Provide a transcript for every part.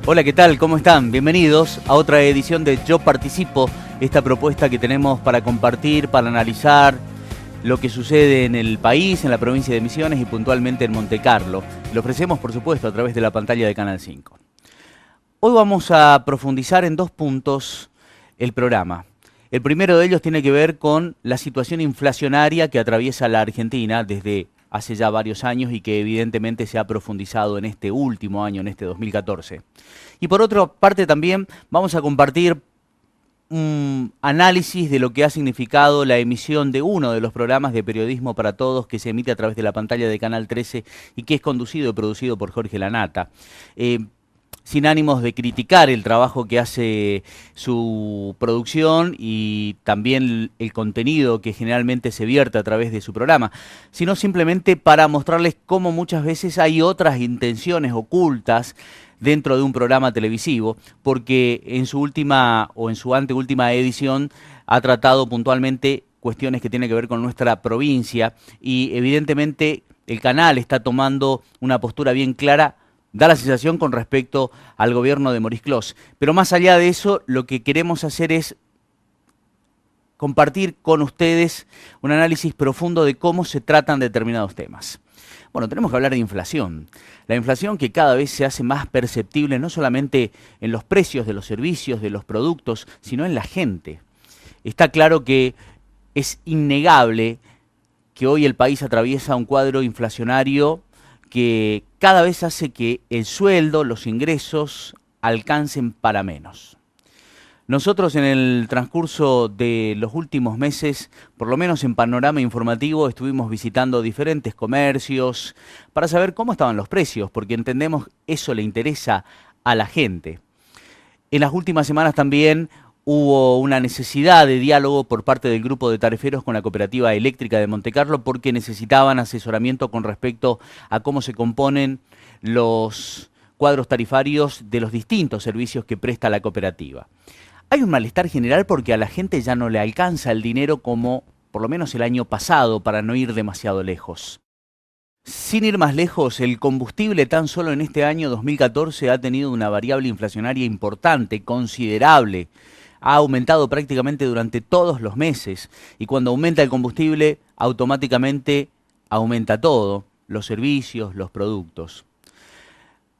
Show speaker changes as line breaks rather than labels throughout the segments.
Hola, ¿qué tal? ¿Cómo están? Bienvenidos a otra edición de Yo Participo, esta propuesta que tenemos para compartir, para analizar lo que sucede en el país, en la provincia de Misiones y puntualmente en Montecarlo. Lo ofrecemos, por supuesto, a través de la pantalla de Canal 5. Hoy vamos a profundizar en dos puntos el programa. El primero de ellos tiene que ver con la situación inflacionaria que atraviesa la Argentina desde hace ya varios años y que evidentemente se ha profundizado en este último año, en este 2014. Y por otra parte también vamos a compartir un análisis de lo que ha significado la emisión de uno de los programas de Periodismo para Todos que se emite a través de la pantalla de Canal 13 y que es conducido y producido por Jorge Lanata. Sin ánimos de criticar el trabajo que hace su producción y también el contenido que generalmente se vierte a través de su programa, sino simplemente para mostrarles cómo muchas veces hay otras intenciones ocultas dentro de un programa televisivo, porque en su última o en su anteúltima edición ha tratado puntualmente cuestiones que tienen que ver con nuestra provincia y evidentemente el canal está tomando una postura bien clara. Da la sensación con respecto al gobierno de Maurice Clos. Pero más allá de eso, lo que queremos hacer es compartir con ustedes un análisis profundo de cómo se tratan determinados temas. Bueno, tenemos que hablar de inflación. La inflación que cada vez se hace más perceptible no solamente en los precios de los servicios, de los productos, sino en la gente. Está claro que es innegable que hoy el país atraviesa un cuadro inflacionario que cada vez hace que el sueldo, los ingresos, alcancen para menos. Nosotros en el transcurso de los últimos meses, por lo menos en Panorama Informativo, estuvimos visitando diferentes comercios para saber cómo estaban los precios, porque entendemos eso le interesa a la gente. En las últimas semanas también hubo una necesidad de diálogo por parte del grupo de tariferos con la Cooperativa Eléctrica de Montecarlo porque necesitaban asesoramiento con respecto a cómo se componen los cuadros tarifarios de los distintos servicios que presta la cooperativa. Hay un malestar general porque a la gente ya no le alcanza el dinero como por lo menos el año pasado para no ir demasiado lejos. Sin ir más lejos, el combustible tan solo en este año 2014 ha tenido una variable inflacionaria importante, considerable. Ha aumentado prácticamente durante todos los meses y cuando aumenta el combustible automáticamente aumenta todo, los servicios, los productos.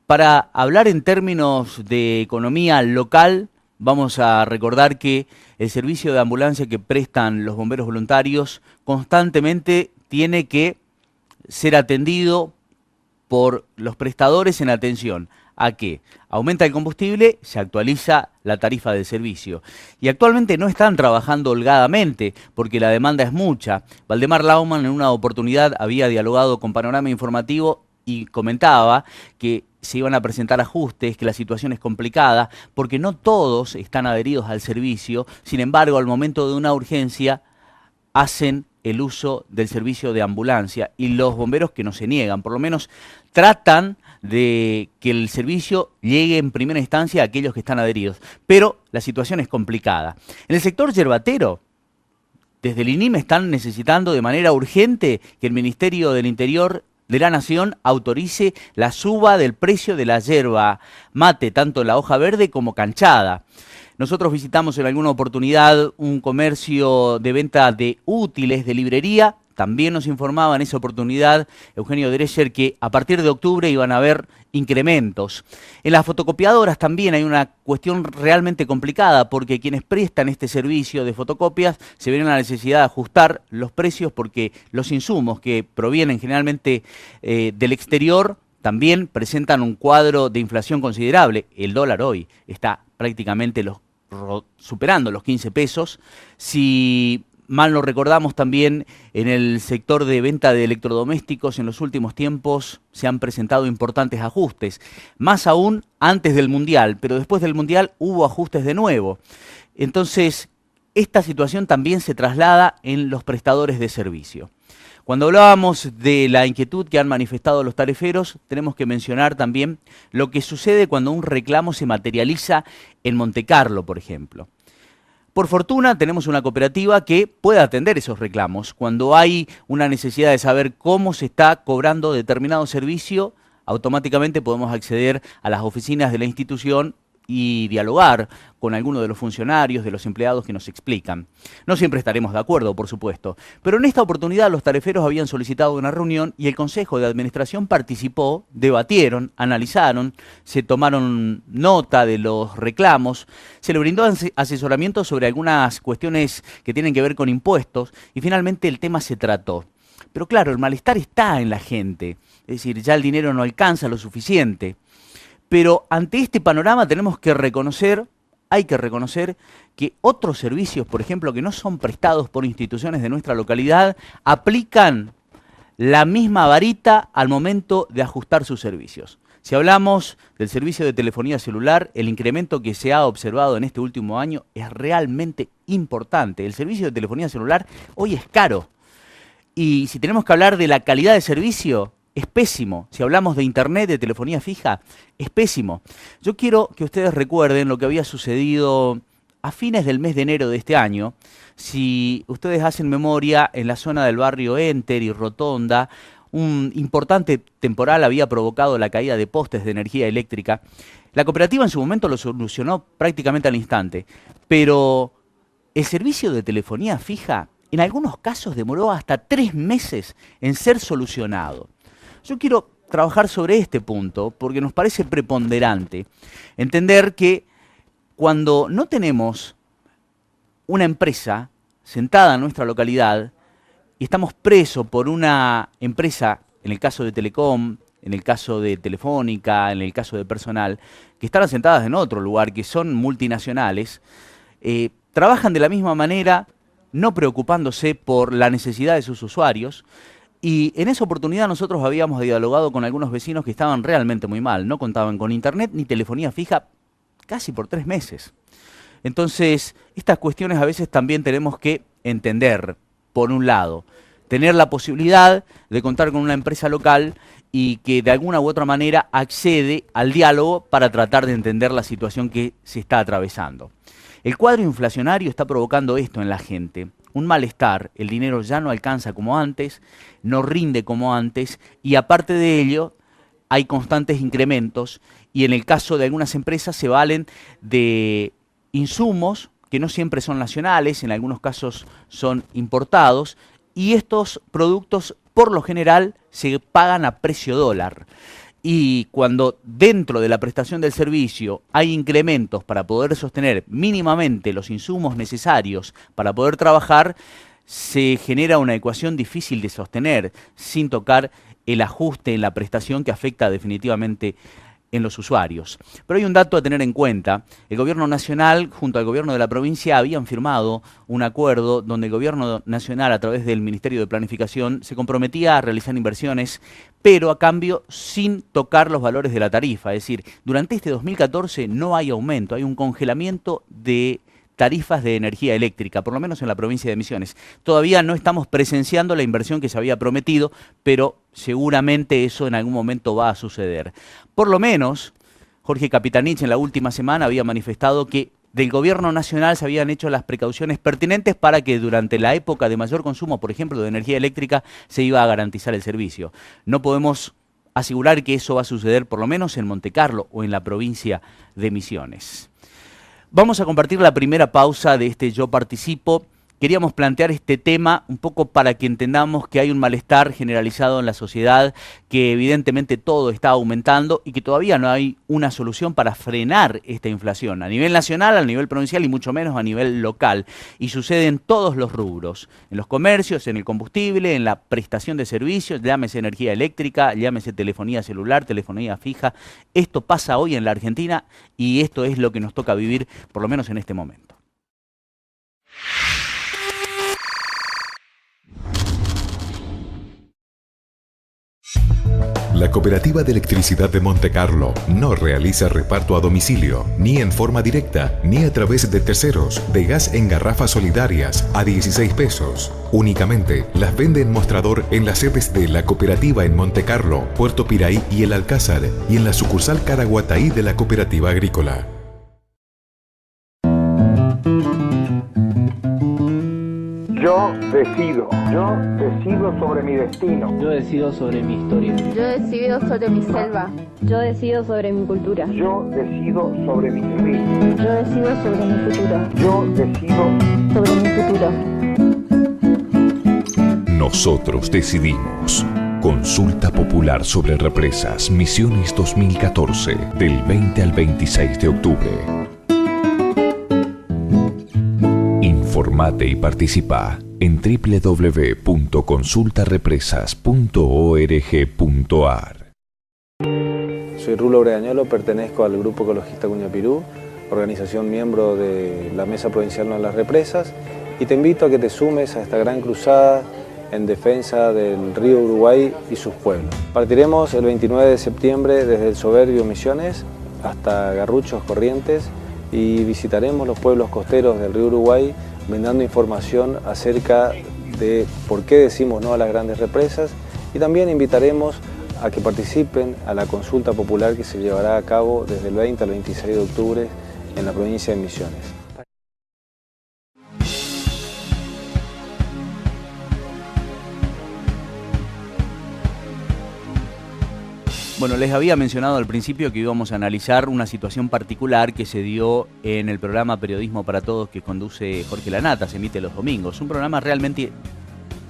Para hablar en términos de economía local, vamos a recordar que el servicio de ambulancia que prestan los bomberos voluntarios constantemente tiene que ser atendido por los prestadores en atención a que aumenta el combustible, se actualiza la tarifa del servicio. Y actualmente no están trabajando holgadamente porque la demanda es mucha. Valdemar Laumann en una oportunidad había dialogado con Panorama Informativo y comentaba que se iban a presentar ajustes, que la situación es complicada porque no todos están adheridos al servicio. Sin embargo, al momento de una urgencia hacen el uso del servicio de ambulancia y los bomberos que no se niegan, por lo menos tratan de que el servicio llegue en primera instancia a aquellos que están adheridos. Pero la situación es complicada. En el sector yerbatero, desde el INIM están necesitando de manera urgente que el Ministerio del Interior de la Nación autorice la suba del precio de la yerba mate, tanto la hoja verde como canchada. Nosotros visitamos en alguna oportunidad un comercio de venta de útiles de librería. También nos informaba en esa oportunidad Eugenio Drescher que a partir de octubre iban a haber incrementos. En las fotocopiadoras también hay una cuestión realmente complicada porque quienes prestan este servicio de fotocopias se ven en la necesidad de ajustar los precios porque los insumos que provienen generalmente del exterior también presentan un cuadro de inflación considerable. El dólar hoy está prácticamente superando los 15 pesos. Si mal no recordamos, también en el sector de venta de electrodomésticos en los últimos tiempos se han presentado importantes ajustes, más aún antes del Mundial, pero después del Mundial hubo ajustes de nuevo. Entonces, esta situación también se traslada en los prestadores de servicio. Cuando hablábamos de la inquietud que han manifestado los tariferos, tenemos que mencionar también lo que sucede cuando un reclamo se materializa en Montecarlo, por ejemplo. Por fortuna tenemos una cooperativa que puede atender esos reclamos. Cuando hay una necesidad de saber cómo se está cobrando determinado servicio, automáticamente podemos acceder a las oficinas de la institución y dialogar con alguno de los funcionarios, de los empleados que nos explican. No siempre estaremos de acuerdo, por supuesto, pero en esta oportunidad los tariferos habían solicitado una reunión y el Consejo de Administración participó, debatieron, analizaron, se tomaron nota de los reclamos, se le brindó asesoramiento sobre algunas cuestiones que tienen que ver con impuestos y finalmente el tema se trató. Pero claro, el malestar está en la gente, es decir, ya el dinero no alcanza lo suficiente. Pero ante este panorama tenemos que reconocer, hay que reconocer que otros servicios, por ejemplo, que no son prestados por instituciones de nuestra localidad, aplican la misma varita al momento de ajustar sus servicios. Si hablamos del servicio de telefonía celular, el incremento que se ha observado en este último año es realmente importante. El servicio de telefonía celular hoy es caro. Y si tenemos que hablar de la calidad de servicio, es pésimo. Si hablamos de internet, de telefonía fija, es pésimo. Yo quiero que ustedes recuerden lo que había sucedido a fines del mes de enero de este año. Si ustedes hacen memoria, en la zona del barrio Enter y Rotonda, un importante temporal había provocado la caída de postes de energía eléctrica. La cooperativa en su momento lo solucionó prácticamente al instante, pero el servicio de telefonía fija en algunos casos demoró hasta 3 meses en ser solucionado. Yo quiero trabajar sobre este punto porque nos parece preponderante entender que cuando no tenemos una empresa sentada en nuestra localidad y estamos presos por una empresa, en el caso de Telecom, en el caso de Telefónica, en el caso de Personal, que están asentadas en otro lugar, que son multinacionales, trabajan de la misma manera, no preocupándose por la necesidad de sus usuarios. Y en esa oportunidad nosotros habíamos dialogado con algunos vecinos que estaban realmente muy mal. No contaban con internet ni telefonía fija casi por 3 meses. Entonces, estas cuestiones a veces también tenemos que entender, por un lado, tener la posibilidad de contar con una empresa local y que de alguna u otra manera accede al diálogo para tratar de entender la situación que se está atravesando. El cuadro inflacionario está provocando esto en la gente. Un malestar, el dinero ya no alcanza como antes, no rinde como antes y aparte de ello hay constantes incrementos y en el caso de algunas empresas se valen de insumos que no siempre son nacionales, en algunos casos son importados y estos productos por lo general se pagan a precio dólar. Y cuando dentro de la prestación del servicio hay incrementos para poder sostener mínimamente los insumos necesarios para poder trabajar, se genera una ecuación difícil de sostener sin tocar el ajuste en la prestación que afecta definitivamente en los usuarios. Pero hay un dato a tener en cuenta. El gobierno nacional junto al gobierno de la provincia habían firmado un acuerdo donde el gobierno nacional a través del Ministerio de Planificación se comprometía a realizar inversiones, pero a cambio sin tocar los valores de la tarifa. Es decir, durante este 2014 no hay aumento, hay un congelamiento de tarifas de energía eléctrica, por lo menos en la provincia de Misiones. Todavía no estamos presenciando la inversión que se había prometido, pero seguramente eso en algún momento va a suceder. Por lo menos, Jorge Capitanich en la última semana había manifestado que del gobierno nacional se habían hecho las precauciones pertinentes para que durante la época de mayor consumo, por ejemplo, de energía eléctrica, se iba a garantizar el servicio. No podemos asegurar que eso va a suceder por lo menos en Montecarlo o en la provincia de Misiones. Vamos a compartir la primera pausa de este Yo Participo. Queríamos plantear este tema un poco para que entendamos que hay un malestar generalizado en la sociedad, que evidentemente todo está aumentando y que todavía no hay una solución para frenar esta inflación a nivel nacional, a nivel provincial y mucho menos a nivel local. Y sucede en todos los rubros, en los comercios, en el combustible, en la prestación de servicios, llámese energía eléctrica, llámese telefonía celular, telefonía fija. Esto pasa hoy en la Argentina y esto es lo que nos toca vivir, por lo menos en este momento.
La Cooperativa de Electricidad de Montecarlo no realiza reparto a domicilio, ni en forma directa, ni a través de terceros, de gas en garrafas solidarias a 16 pesos. Únicamente las vende en mostrador en las sedes de la Cooperativa en Montecarlo, Puerto Piraí y El Alcázar, y en la sucursal Caraguataí de la Cooperativa
Yo decido sobre mi destino.
Yo decido sobre mi historia.
Yo decido sobre mi selva.
Yo decido sobre mi cultura.
Yo decido sobre mis ríos.
Yo decido sobre mi futuro.
Yo decido
sobre mi futuro.
Nosotros decidimos. Consulta popular sobre represas Misiones 2014, del 20 al 26 de octubre. Informate y participa en www.consultarepresas.org.ar.
Soy Rulo Bregañolo, pertenezco al Grupo Ecologista Cuñapirú, organización miembro de la Mesa Provincial No a las Represas, y te invito a que te sumes a esta gran cruzada en defensa del río Uruguay y sus pueblos. Partiremos el 29 de septiembre desde el soberbio Misiones hasta Garruchos, Corrientes, y visitaremos los pueblos costeros del río Uruguay brindando información acerca de por qué decimos no a las grandes represas, y también invitaremos a que participen a la consulta popular que se llevará a cabo desde el 20 al 26 de octubre en la provincia de Misiones.
Bueno, les había mencionado al principio que íbamos a analizar una situación particular que se dio en el programa Periodismo para Todos que conduce Jorge Lanata, se emite los domingos. Un programa realmente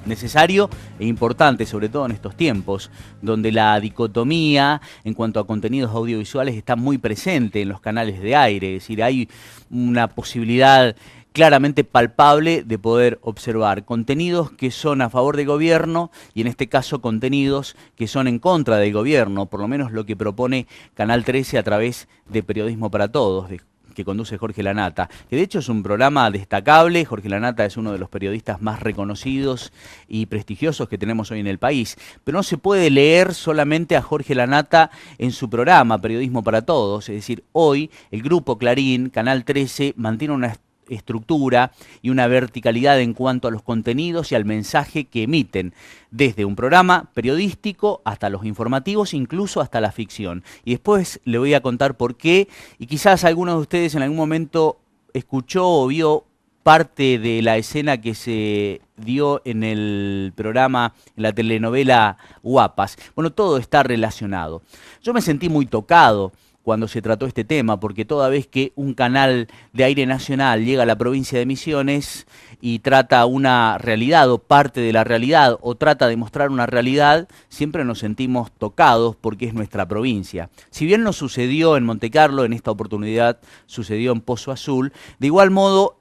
necesario e importante, sobre todo en estos tiempos, donde la dicotomía en cuanto a contenidos audiovisuales está muy presente en los canales de aire. Es decir, hay una posibilidad claramente palpable de poder observar contenidos que son a favor del gobierno y en este caso contenidos que son en contra del gobierno, por lo menos lo que propone Canal 13 a través de Periodismo para Todos, que conduce Jorge Lanata, que de hecho es un programa destacable. Jorge Lanata es uno de los periodistas más reconocidos y prestigiosos que tenemos hoy en el país, pero no se puede leer solamente a Jorge Lanata en su programa Periodismo para Todos. Es decir, hoy el Grupo Clarín, Canal 13, mantiene una estructura y una verticalidad en cuanto a los contenidos y al mensaje que emiten, desde un programa periodístico hasta los informativos, incluso hasta la ficción. Y después le voy a contar por qué, y quizás alguno de ustedes en algún momento escuchó o vio parte de la escena que se dio en el programa, en la telenovela Guapas. Bueno, todo está relacionado. Yo me sentí muy tocado cuando se trató este tema, porque toda vez que un canal de aire nacional llega a la provincia de Misiones y trata una realidad o parte de la realidad o trata de mostrar una realidad, siempre nos sentimos tocados porque es nuestra provincia. Si bien no sucedió en Montecarlo, en esta oportunidad sucedió en Pozo Azul, de igual modo,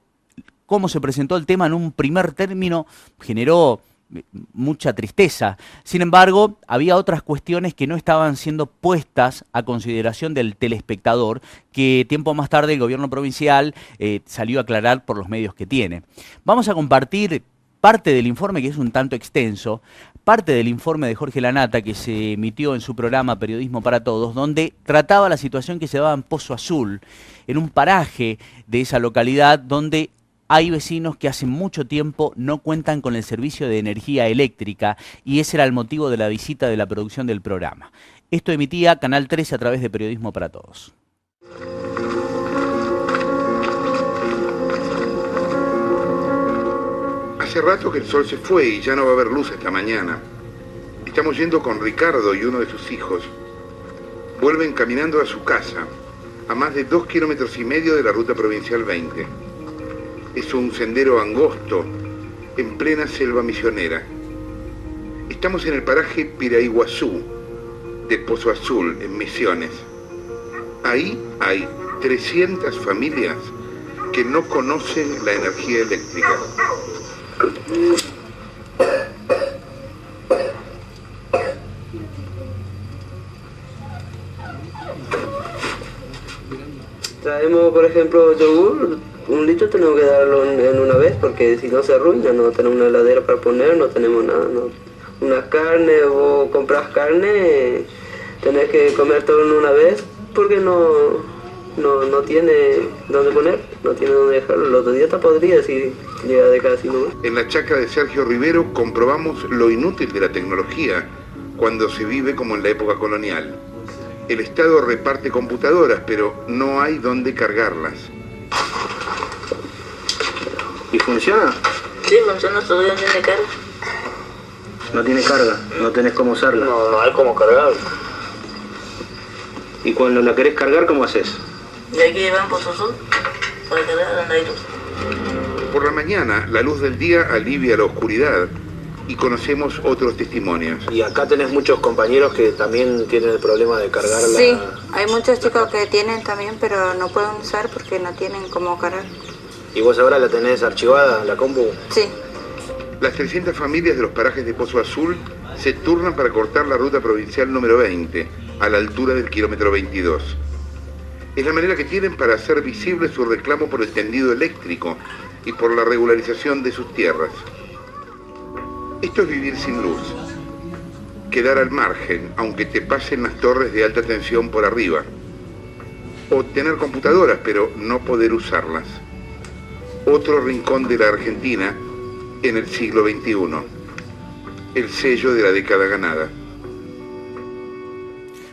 cómo se presentó el tema en un primer término generó mucha tristeza. Sin embargo, había otras cuestiones que no estaban siendo puestas a consideración del telespectador, que tiempo más tarde el gobierno provincial salió a aclarar por los medios que tiene. Vamos a compartir parte del informe, que es un tanto extenso, parte del informe de Jorge Lanata que se emitió en su programa Periodismo para Todos, donde trataba la situación que se daba en Pozo Azul, en un paraje de esa localidad donde hay vecinos que hace mucho tiempo no cuentan con el servicio de energía eléctrica, y ese era el motivo de la visita de la producción del programa. Esto emitía Canal 13 a través de Periodismo para Todos.
Hace rato que el sol se fue y ya no va a haber luz esta mañana. Estamos yendo con Ricardo y uno de sus hijos. Vuelven caminando a su casa, a más de 2,5 kilómetros de la ruta provincial 20. Es un sendero angosto, en plena selva misionera. Estamos en el paraje Piraiguazú, de Pozo Azul, en Misiones. Ahí hay 300 familias que no conocen la energía eléctrica.
Traemos, por ejemplo, yogur. 1 litro tenemos que darlo en una vez, porque si no se arruina, no tenemos una heladera para poner, no tenemos nada. No. Una carne, o compras carne, tenés que comer todo en una vez, porque no tiene dónde poner, no tiene dónde dejarlo. El otro día está podrida si llega de casi no.
En la chacra de Sergio Rivero comprobamos lo inútil de la tecnología cuando se vive como en la época colonial. El Estado reparte computadoras, pero no hay dónde cargarlas.
¿Y funciona?
Sí, pero nuestro no tiene carga.
No tiene carga, no tenés cómo usarla.
No hay cómo cargar.
Y cuando la querés cargar, ¿cómo haces?
Y hay que llevar un Pozo Azul para cargar donde hay luz.
Por la mañana, la luz del día alivia la oscuridad y conocemos otros testimonios.
Y acá tenés muchos compañeros que también tienen el problema de cargar la...
Sí, hay muchos chicos que tienen también, pero no pueden usar porque no tienen cómo cargar.
¿Y vos ahora la tenés archivada, la compu?
Sí.
Las 300 familias de los parajes de Pozo Azul se turnan para cortar la ruta provincial número 20, a la altura del kilómetro 22. Es la manera que tienen para hacer visible su reclamo por el tendido eléctrico y por la regularización de sus tierras. Esto es vivir sin luz, quedar al margen, aunque te pasen las torres de alta tensión por arriba, o tener computadoras, pero no poder usarlas. Otro rincón de la Argentina en el siglo XXI, el sello de la década ganada.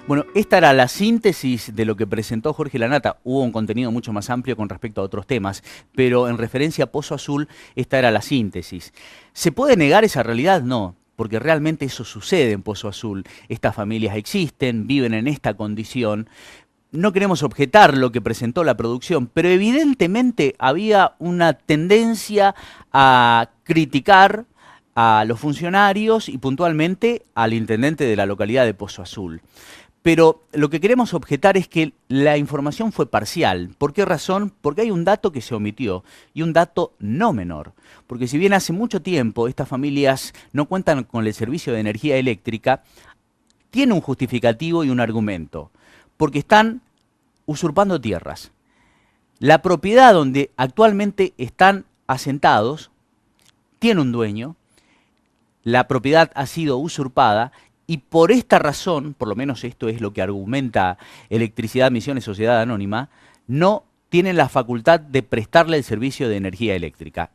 Bueno, esta era la síntesis de lo que presentó Jorge Lanata. Hubo un contenido mucho más amplio con respecto a otros temas, pero en referencia a Pozo Azul, esta era la síntesis. ¿Se puede negar esa realidad? No, porque realmente eso sucede en Pozo Azul. Estas familias existen, viven en esta condición. No queremos objetar lo que presentó la producción, pero evidentemente había una tendencia a criticar a los funcionarios y puntualmente al intendente de la localidad de Pozo Azul. Pero lo que queremos objetar es que la información fue parcial. ¿Por qué razón? Porque hay un dato que se omitió y un dato no menor. Porque si bien hace mucho tiempo estas familias no cuentan con el servicio de energía eléctrica, tiene un justificativo y un argumento. Porque están usurpando tierras. La propiedad donde actualmente están asentados tiene un dueño, la propiedad ha sido usurpada y por esta razón, por lo menos esto es lo que argumenta Electricidad Misiones Sociedad Anónima, no tienen la facultad de prestarle el servicio de energía eléctrica.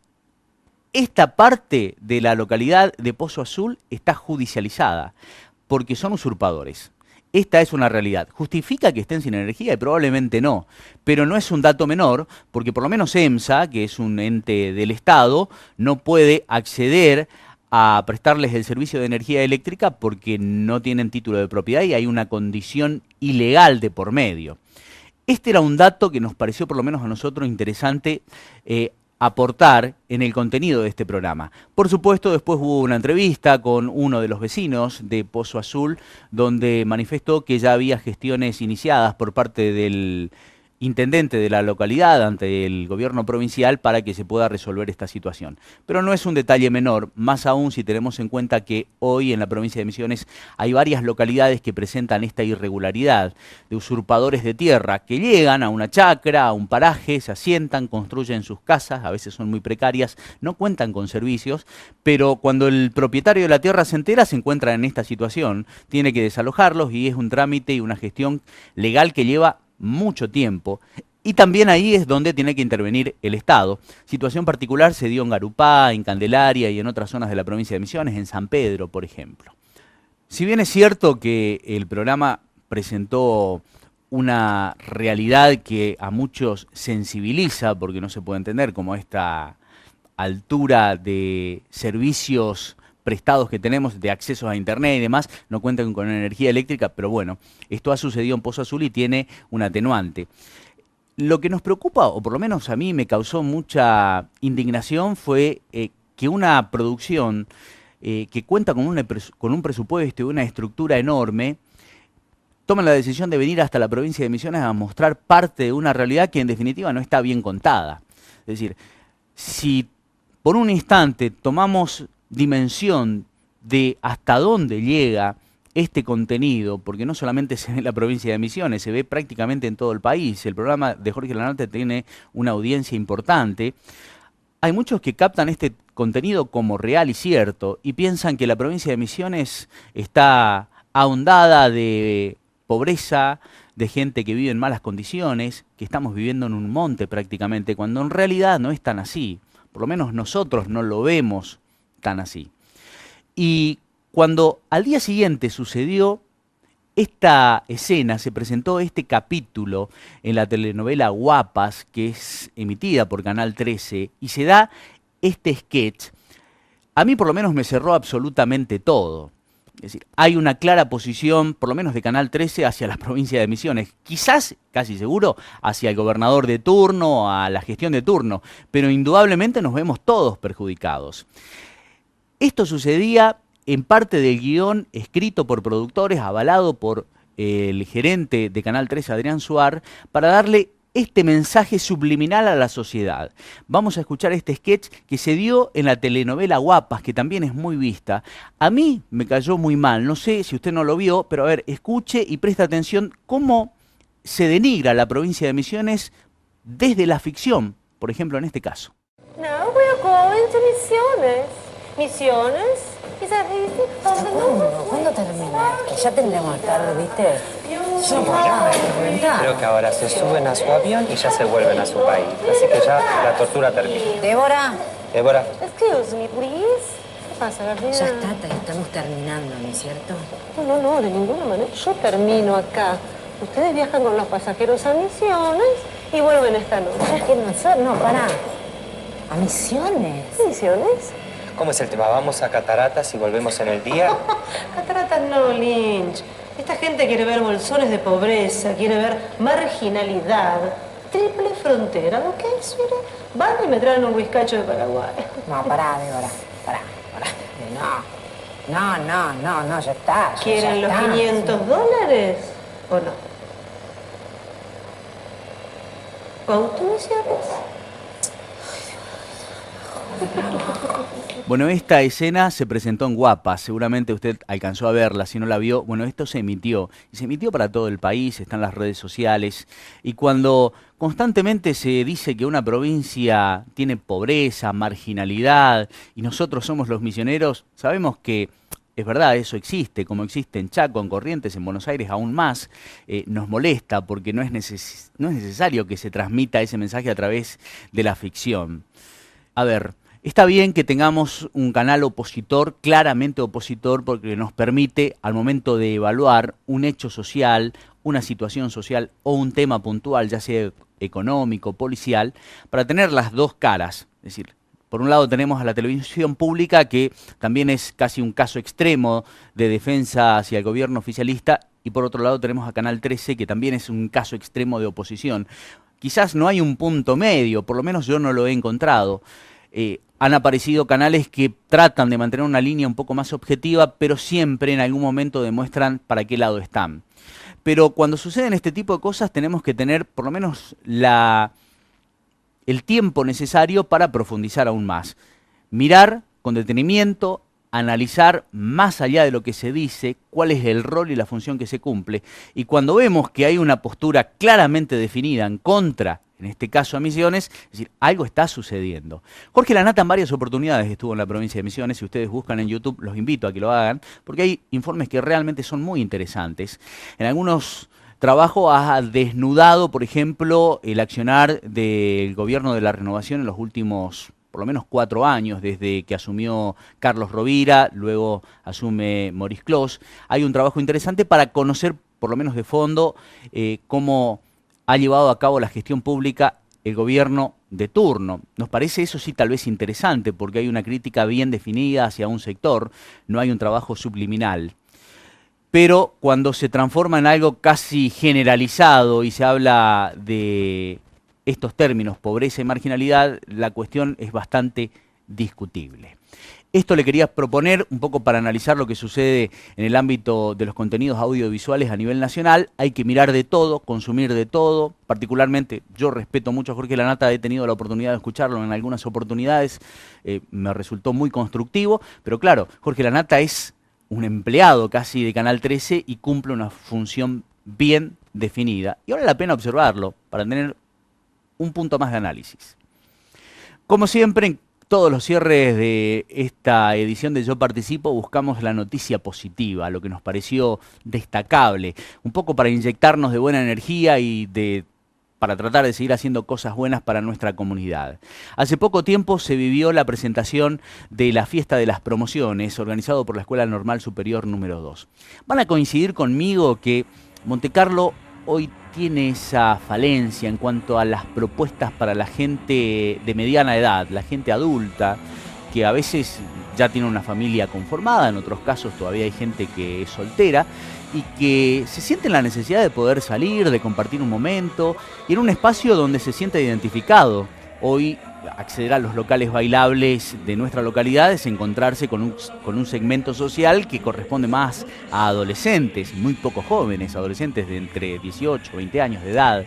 Esta parte de la localidad de Pozo Azul está judicializada porque son usurpadores. Esta es una realidad. ¿Justifica que estén sin energía? Y probablemente no. Pero no es un dato menor, porque por lo menos EMSA, que es un ente del Estado, no puede acceder a prestarles el servicio de energía eléctrica porque no tienen título de propiedad y hay una condición ilegal de por medio. Este era un dato que nos pareció, por lo menos a nosotros, interesante aportar en el contenido de este programa. Por supuesto, después hubo una entrevista con uno de los vecinos de Pozo Azul, donde manifestó que ya había gestiones iniciadas por parte del intendente de la localidad ante el gobierno provincial para que se pueda resolver esta situación. Pero no es un detalle menor, más aún si tenemos en cuenta que hoy en la provincia de Misiones hay varias localidades que presentan esta irregularidad de usurpadores de tierra que llegan a una chacra, a un paraje, se asientan, construyen sus casas, a veces son muy precarias, no cuentan con servicios, pero cuando el propietario de la tierra se entera se encuentra en esta situación, tiene que desalojarlos y es un trámite y una gestión legal que lleva mucho tiempo, y también ahí es donde tiene que intervenir el Estado. Situación particular se dio en Garupá, en Candelaria y en otras zonas de la provincia de Misiones, en San Pedro, por ejemplo. Si bien es cierto que el programa presentó una realidad que a muchos sensibiliza, porque no se puede entender como esta altura de servicios prestados que tenemos de acceso a internet y demás, no cuentan con energía eléctrica, pero bueno, esto ha sucedido en Pozo Azul y tiene un atenuante. Lo que nos preocupa, o por lo menos a mí me causó mucha indignación, fue que una producción que cuenta con un presupuesto y una estructura enorme, toman la decisión de venir hasta la provincia de Misiones a mostrar parte de una realidad que en definitiva no está bien contada. Es decir, si por un instante tomamos dimensión de hasta dónde llega este contenido, porque no solamente se ve en la provincia de Misiones, se ve prácticamente en todo el país. El programa de Jorge Lanata tiene una audiencia importante. Hay muchos que captan este contenido como real y cierto y piensan que la provincia de Misiones está ahondada de pobreza, de gente que vive en malas condiciones, que estamos viviendo en un monte prácticamente, cuando en realidad no es tan así. Por lo menos nosotros no lo vemos tan así. Y cuando al día siguiente sucedió esta escena, se presentó este capítulo en la telenovela Guapas, que es emitida por Canal 13, y se da este sketch, a mí por lo menos me cerró absolutamente todo. Es decir, hay una clara posición, por lo menos de Canal 13, hacia la provincia de Misiones. Quizás, casi seguro, hacia el gobernador de turno, a la gestión de turno, pero indudablemente nos vemos todos perjudicados. Esto sucedía en parte del guión escrito por productores, avalado por el gerente de Canal 13, Adrián Suar, para darle este mensaje subliminal a la sociedad. Vamos a escuchar este sketch que se dio en la telenovela Guapas, que también es muy vista. A mí me cayó muy mal, no sé si usted no lo vio, pero a ver, escuche y preste atención cómo se denigra la provincia de Misiones desde la ficción, por ejemplo en este caso.
No, we're going to Misiones. Misiones? Is that easy?
¿Cuándo termina esto? Ya tendremos que estar, ¿viste? Yo no puedo creer.
Creo que ahora se suben a su avión y ya se vuelven a su país. Así que ya la tortura termina.
¿Débora?
Débora.
Excuse me, please. ¿Qué pasa, Gabriela?
Ya está, estamos terminando, ¿no es cierto?
No, de ninguna manera. Yo termino acá. Ustedes viajan con los pasajeros a Misiones y vuelven esta noche.
¿Qué nosotros? No, pará. ¿A Misiones?
¿Misiones?
¿Cómo es el tema? ¿Vamos a Cataratas y volvemos en el día?
Cataratas no, Lynch. Esta gente quiere ver bolsones de pobreza, quiere ver marginalidad, triple frontera. ¿Lo que es? Mire, van y me traen un whiskacho de Paraguay.
No, pará, Débora. Pará. No, ya está.
¿Quieren los $500 o no? ¿Con tu Misiones?
Bueno, esta escena se presentó en Guapas, seguramente usted alcanzó a verla, si no la vio. Bueno, esto se emitió, y se emitió para todo el país, está en las redes sociales, y cuando constantemente se dice que una provincia tiene pobreza, marginalidad, y nosotros somos los misioneros, sabemos que es verdad, eso existe, como existe en Chaco, en Corrientes, en Buenos Aires aún más, nos molesta porque no es necesario que se transmita ese mensaje a través de la ficción. A ver, está bien que tengamos un canal opositor, claramente opositor, porque nos permite, al momento de evaluar un hecho social, una situación social o un tema puntual, ya sea económico, policial, para tener las dos caras. Es decir, por un lado tenemos a la televisión pública, que también es casi un caso extremo de defensa hacia el gobierno oficialista, y por otro lado tenemos a Canal 13, que también es un caso extremo de oposición. Quizás no hay un punto medio, por lo menos yo no lo he encontrado. Han aparecido canales que tratan de mantener una línea un poco más objetiva, pero siempre en algún momento demuestran para qué lado están. Pero cuando suceden este tipo de cosas tenemos que tener por lo menos el tiempo necesario para profundizar aún más. Mirar con detenimiento, analizar más allá de lo que se dice, cuál es el rol y la función que se cumple. Y cuando vemos que hay una postura claramente definida en contra, en este caso a Misiones, es decir, algo está sucediendo. Jorge Lanata en varias oportunidades estuvo en la provincia de Misiones. Si ustedes buscan en YouTube, los invito a que lo hagan, porque hay informes que realmente son muy interesantes. En algunos trabajos ha desnudado, por ejemplo, el accionar del gobierno de la Renovación en los últimos por lo menos 4 años, desde que asumió Carlos Rovira, luego asume Maurice Clos. Hay un trabajo interesante para conocer, por lo menos de fondo, cómo ha llevado a cabo la gestión pública el gobierno de turno. Nos parece eso sí tal vez interesante, porque hay una crítica bien definida hacia un sector, no hay un trabajo subliminal. Pero cuando se transforma en algo casi generalizado y se habla de estos términos, pobreza y marginalidad, la cuestión es bastante discutible. Esto le quería proponer un poco para analizar lo que sucede en el ámbito de los contenidos audiovisuales a nivel nacional. Hay que mirar de todo, consumir de todo. Particularmente, yo respeto mucho a Jorge Lanata, he tenido la oportunidad de escucharlo en algunas oportunidades, me resultó muy constructivo, pero claro, Jorge Lanata es un empleado casi de Canal 13 y cumple una función bien definida. Y vale la pena observarlo para tener un punto más de análisis. Como siempre, en todos los cierres de esta edición de Yo Participo buscamos la noticia positiva, lo que nos pareció destacable, un poco para inyectarnos de buena energía y para tratar de seguir haciendo cosas buenas para nuestra comunidad. Hace poco tiempo se vivió la presentación de la Fiesta de las Promociones, organizado por la Escuela Normal Superior número 2. Van a coincidir conmigo que Montecarlo hoy tiene esa falencia en cuanto a las propuestas para la gente de mediana edad, la gente adulta, que a veces ya tienen una familia conformada, en otros casos todavía hay gente que es soltera y que se siente la necesidad de poder salir, de compartir un momento, y en un espacio donde se siente identificado. Hoy acceder a los locales bailables de nuestra localidad es encontrarse con un segmento social que corresponde más a adolescentes, muy poco jóvenes, adolescentes de entre 18 y 20 años de edad.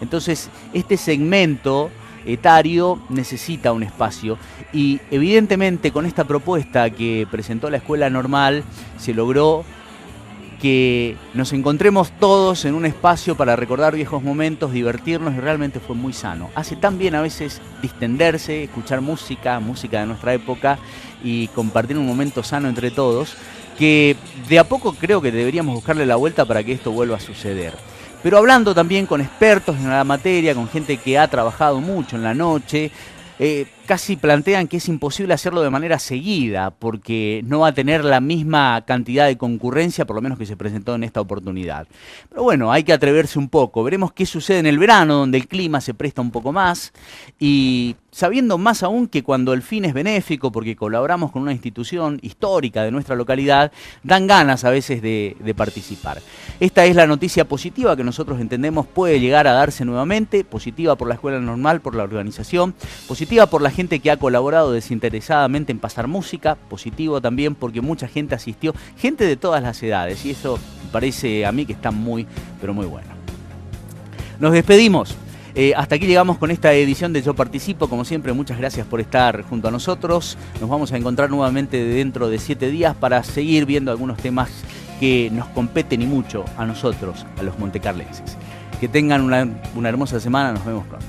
Entonces, este segmento etario necesita un espacio y evidentemente con esta propuesta que presentó la Escuela Normal se logró que nos encontremos todos en un espacio para recordar viejos momentos, divertirnos, y realmente fue muy sano. Hace tan bien a veces distenderse, escuchar música de nuestra época y compartir un momento sano entre todos, que de a poco creo que deberíamos buscarle la vuelta para que esto vuelva a suceder. Pero hablando también con expertos en la materia, con gente que ha trabajado mucho en la noche, casi plantean que es imposible hacerlo de manera seguida porque no va a tener la misma cantidad de concurrencia, por lo menos que se presentó en esta oportunidad. Pero bueno, hay que atreverse un poco. Veremos qué sucede en el verano, donde el clima se presta un poco más, y sabiendo más aún que cuando el fin es benéfico, porque colaboramos con una institución histórica de nuestra localidad, dan ganas a veces de participar. Esta es la noticia positiva que nosotros entendemos puede llegar a darse nuevamente, positiva por la Escuela Normal, por la organización, positiva por la gente que ha colaborado desinteresadamente en pasar música, positivo también porque mucha gente asistió, gente de todas las edades, y eso me parece a mí que está muy, pero muy bueno. Nos despedimos. Hasta aquí llegamos con esta edición de Yo Participo. Como siempre, muchas gracias por estar junto a nosotros. Nos vamos a encontrar nuevamente dentro de 7 días para seguir viendo algunos temas que nos competen y mucho a nosotros, a los montecarlenses. Que tengan una hermosa semana. Nos vemos pronto.